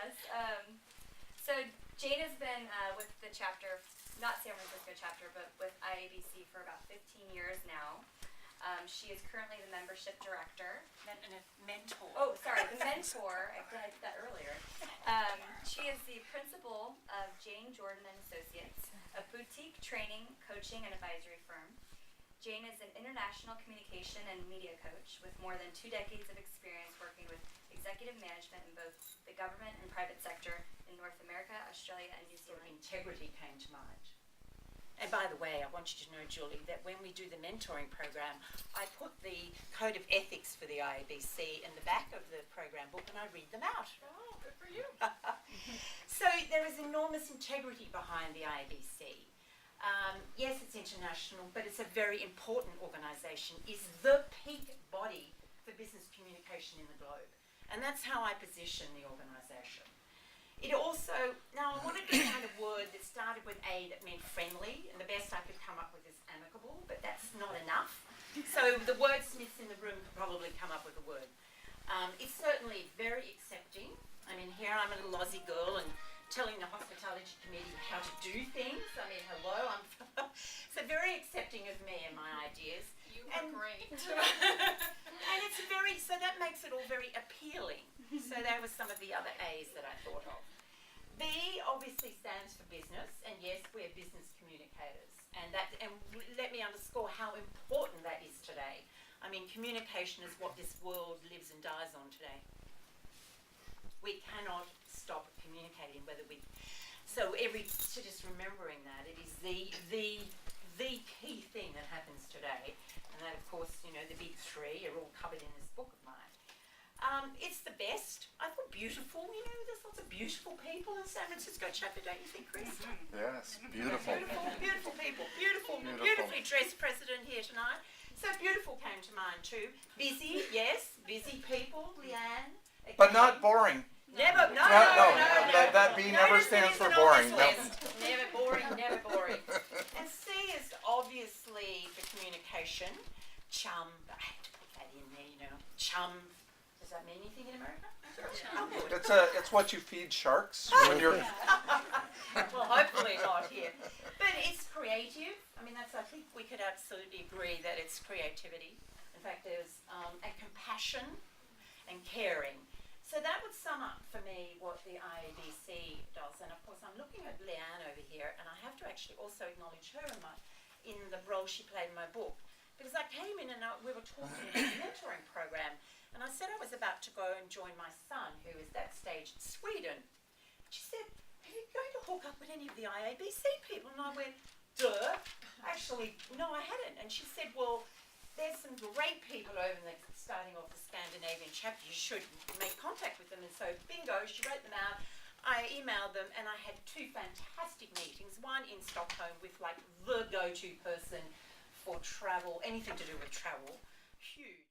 us. So Jane has been with the chapter, not San Francisco chapter, but with IABC for about 15 years now. She is currently the membership director. Mentor. Oh, sorry, the mentor. I did that earlier. She is the principal of Jane Jordan and Associates, a boutique training, coaching, and advisory firm. Jane is an international communication and media coach with more than 2 decades of experience working with executive management in both the government and private sector in North America, Australia, and New Zealand. Integrity came to mind. And by the way, I want you to know, Julie, that when we do the mentoring program, I put the code of ethics for the IABC in the back of the program book and I read them out. Oh, good for you. So there is enormous integrity behind the IABC. Yes, it's international, but it's a very important organisation. It's the peak body for business communication in the globe. And that's how I position the organisation. It also, now I wanted to find a word that started with A that meant friendly, and the best I could come up with is amicable, but that's not enough. So the wordsmiths in the room could probably come up with a word. It's certainly very accepting. I mean, here I'm a little Aussie girl and telling the hospitality committee how to do things. I mean, hello, I'm so very accepting of me and my ideas. You are great. And it's very, so that makes it all very appealing. So that was some of the other A's that I thought of. B obviously stands for business, and yes, we're business communicators. And let me underscore how important that is today. I mean, communication is what this world lives and dies on today. We cannot stop communicating, so just remembering that it is the key thing that happens today, and that of course, you know, the big 3 are all covered in this book of mine. It's the best. I thought beautiful, you know, there's lots of beautiful people in San Francisco chapter, don't you think, Chris? Yes, beautiful. Beautiful people, beautifully dressed president here tonight. So beautiful came to mind too. Busy, yes, busy people, Leanne. But not boring. Never, no. That B never stands for boring. No. Never boring, never boring. And C is obviously for communication. Chum, I had to put that in there, you know. Chum, does that mean anything in America? It's what you feed sharks when you're. Well, hopefully not here. But it's creative. I mean, I think we could absolutely agree that it's creativity. In fact, there's and compassion and caring. So that would sum up for me what the IABC does. And of course, I'm looking at Leanne over here, and I have to actually also acknowledge her in the role she played in my book. Because I came in and we were talking about the mentoring program, and I said I was about to go and join my son, who is that stage in Sweden. She said, "Are you going to hook up with any of the IABC people?" And I went, "Duh. Actually, no, I hadn't." And she said, "Well, there's some great people over there starting off the Scandinavian chapter. You should make contact with them." And so, bingo, she wrote them out. I emailed them, and I had 2 fantastic meetings. One in Stockholm with like the go-to person for travel, anything to do with travel. Huge.